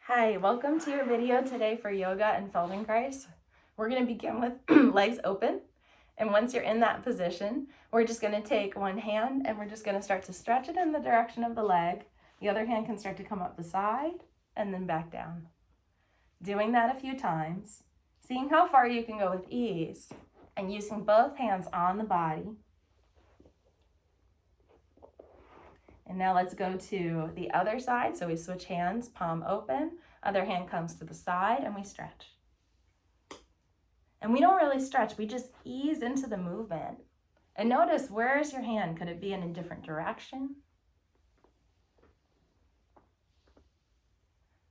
Hi, welcome to your video today for yoga and Feldenkrais. We're going to begin with legs open. And once you're in that position, we're just going to take one hand and we're just going to start to stretch it in the direction of the leg. The other hand can start to come up the side and then back down. Doing that a few times, seeing how far you can go with ease, and using both hands on the body. And now let's go to the other side. So we switch hands, palm open, other hand comes to the side, and we stretch. And we don't really stretch, we just ease into the movement. And notice, where is your hand? Could it be in a different direction?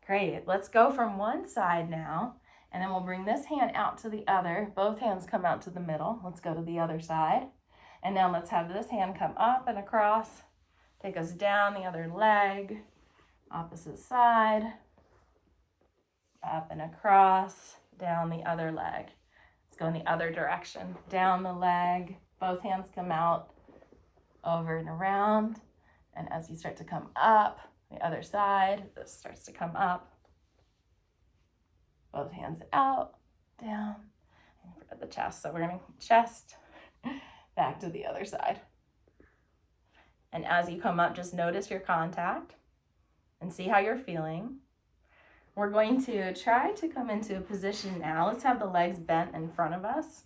Great, let's go from one side now, and then we'll bring this hand out to the other. Both hands come out to the middle. Let's go to the other side. And now let's have this hand come up and across. Take us down the other leg, opposite side, up and across, down the other leg. Let's go in the other direction, down the leg, both hands come out, over and around. And as you start to come up, the other side, this starts to come up. Both hands out, down, and forget the chest. So we're going to chest, back to the other side. And as you come up, just notice your contact and see how you're feeling. We're going to try to come into a position now. Let's have the legs bent in front of us.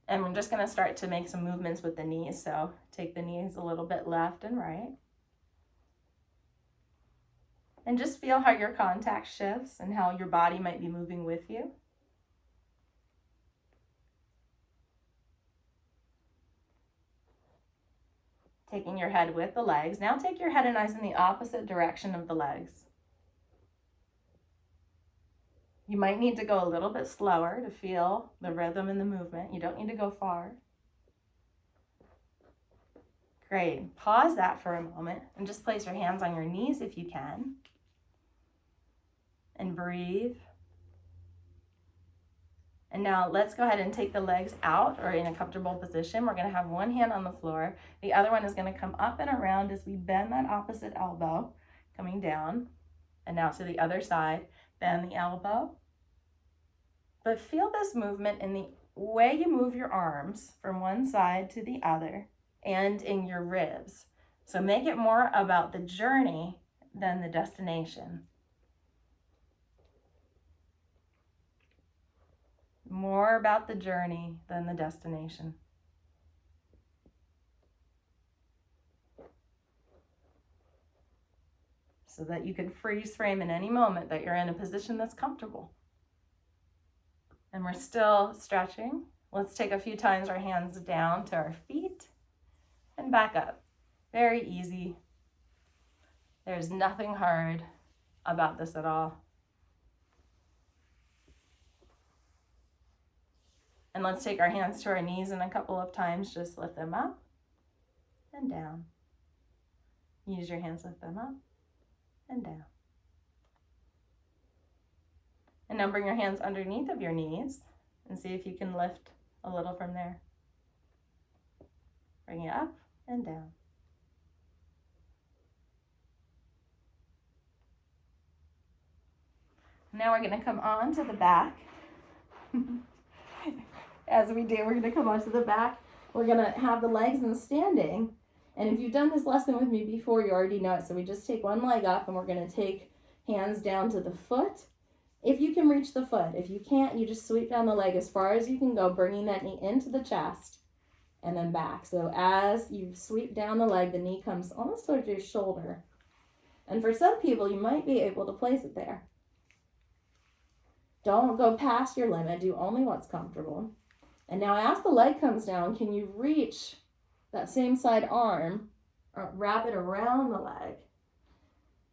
And we're just going to start to make some movements with the knees. So take the knees a little bit left and right. And just feel how your contact shifts and how your body might be moving with you. Taking your head with the legs. Now take your head and eyes in the opposite direction of the legs. You might need to go a little bit slower to feel the rhythm and the movement. You don't need to go far. Great. Pause that for a moment and just place your hands on your knees if you can. And breathe. And now let's go ahead and take the legs out or in a comfortable position. We're going to have one hand on the floor. The other one is going to come up and around as we bend that opposite elbow, coming down. And now to the other side, bend the elbow. But feel this movement in the way you move your arms from one side to the other and in your ribs. So make it more about the journey than the destination. More about the journey than the destination. So that you can freeze frame in any moment that you're in a position that's comfortable. And we're still stretching. Let's take a few times our hands down to our feet and back up. Very easy. There's nothing hard about this at all. And let's take our hands to our knees and a couple of times just lift them up and down. Use your hands, lift them up and down. And now bring your hands underneath of your knees and see if you can lift a little from there. Bring it up and down. Now we're going to come on to the back. As we do, we're going to come onto the back. We're going to have the legs in standing. And if you've done this lesson with me before, you already know it. So we just take one leg up and we're going to take hands down to the foot. If you can reach the foot. If you can't, you just sweep down the leg as far as you can go, bringing that knee into the chest and then back. So as you sweep down the leg, the knee comes almost towards your shoulder. And for some people, you might be able to place it there. Don't go past your limit. Do only what's comfortable. And now as the leg comes down, can you reach that same side arm or wrap it around the leg?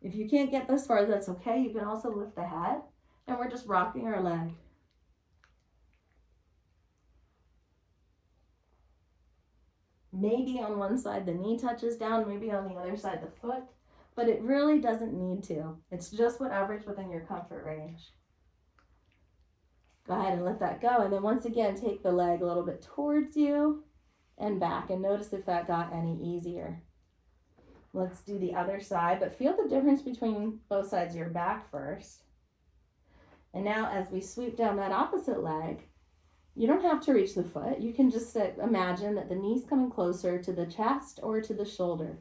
If you can't get this far, that's okay. You can also lift the head, and we're just rocking our leg. Maybe on one side the knee touches down, maybe on the other side the foot, but it really doesn't need to. It's just whatever's within your comfort range. Go ahead and let that go. And then once again, take the leg a little bit towards you and back. And notice if that got any easier. Let's do the other side, but feel the difference between both sides of your back first. And now as we sweep down that opposite leg, you don't have to reach the foot. You can just imagine that the knee's coming closer to the chest or to the shoulder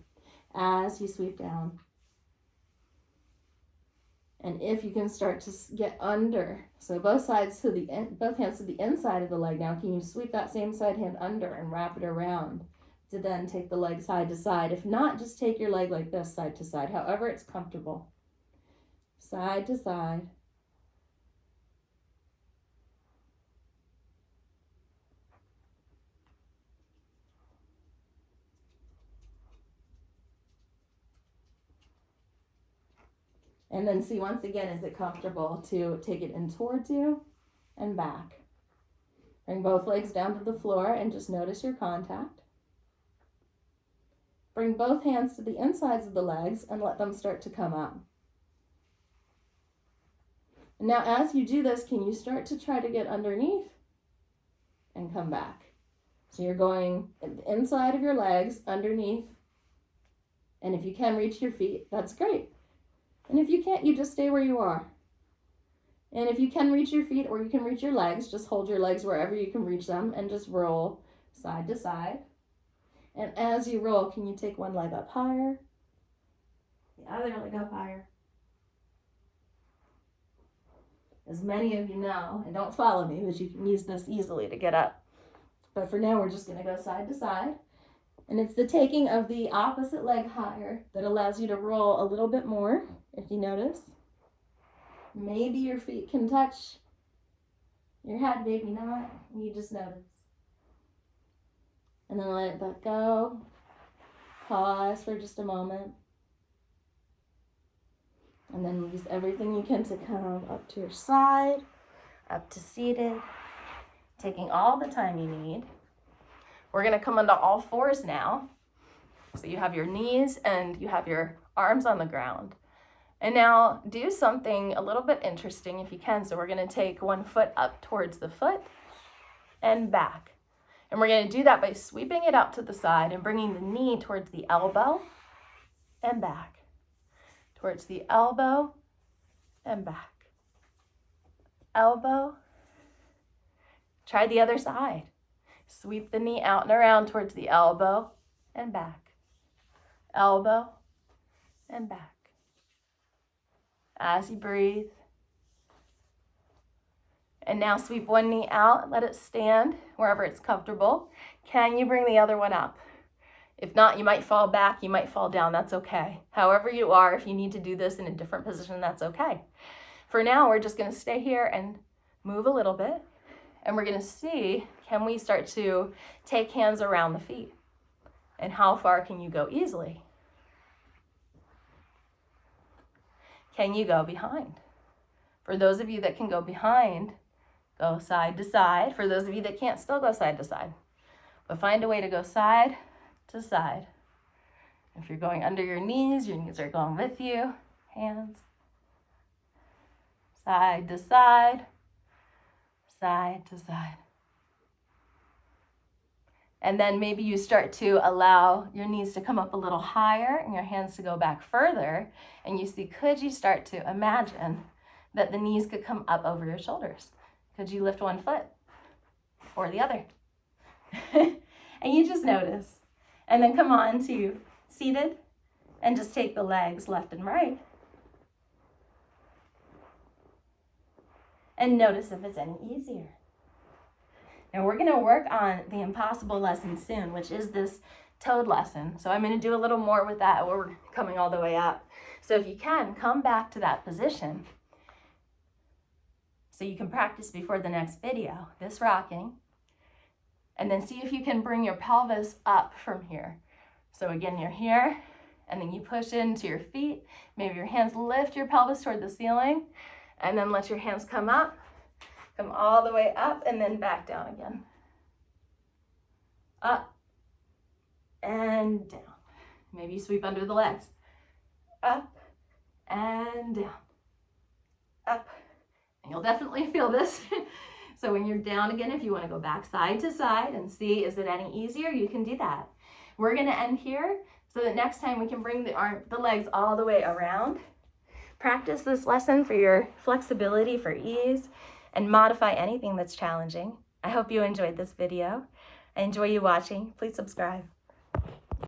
as you sweep down. And if you can start to get under, so both hands to the inside of the leg now, can you sweep that same side hand under and wrap it around to then take the leg side to side? If not, just take your leg like this, side to side, however it's comfortable. Side to side. And then see, once again, is it comfortable to take it in towards you and back? Bring both legs down to the floor and just notice your contact. Bring both hands to the insides of the legs and let them start to come up. And now as you do this, can you start to try to get underneath and come back? So you're going inside of your legs, underneath. And if you can reach your feet, that's great. And if you can't, you just stay where you are. And if you can reach your feet or you can reach your legs, just hold your legs wherever you can reach them and just roll side to side. And as you roll, can you take one leg up higher, the other leg up higher? As many of you know, and don't follow me, but you can use this easily to get up. But for now, we're just going to go side to side. And it's the taking of the opposite leg higher that allows you to roll a little bit more, if you notice. Maybe your feet can touch your head, maybe not. You just notice. And then let that go. Pause for just a moment. And then use everything you can to come up to your side, up to seated, taking all the time you need. We're going to come onto all fours now. So you have your knees and you have your arms on the ground. And now do something a little bit interesting if you can. So we're going to take one foot up towards the foot and back. And we're going to do that by sweeping it out to the side and bringing the knee towards the elbow and back. Towards the elbow and back. Elbow. Try the other side. Sweep the knee out and around towards the elbow and back. Elbow and back. As you breathe. And now sweep one knee out, let it stand wherever it's comfortable. Can you bring the other one up? If not, you might fall back, you might fall down, that's okay. However you are, if you need to do this in a different position, that's okay. For now, we're just gonna stay here and move a little bit. And we're gonna see, can we start to take hands around the feet? And how far can you go easily? Can you go behind? For those of you that can go behind, go side to side. For those of you that can't, still go side to side. But find a way to go side to side. If you're going under your knees are going with you. Hands. Side to side. Side to side. And then maybe you start to allow your knees to come up a little higher and your hands to go back further. And you see, could you start to imagine that the knees could come up over your shoulders? Could you lift one foot or the other? And you just notice. And then come on to seated and just take the legs left and right. And notice if it's any easier. Now we're going to work on the impossible lesson soon, which is this toad lesson. So I'm going to do a little more with that where we're coming all the way up. So if you can, come back to that position so you can practice before the next video, this rocking. And then see if you can bring your pelvis up from here. So again, you're here, and then you push into your feet. Maybe your hands lift your pelvis toward the ceiling, and then let your hands come up. Come all the way up and then back down again. Up and down. Maybe you sweep under the legs. Up and down. Up. And you'll definitely feel this. So when you're down again, if you want to go back side to side and see, is it any easier? You can do that. We're going to end here so that next time we can bring the legs all the way around. Practice this lesson for your flexibility, for ease, and modify anything that's challenging. I hope you enjoyed this video. I enjoy you watching. Please subscribe.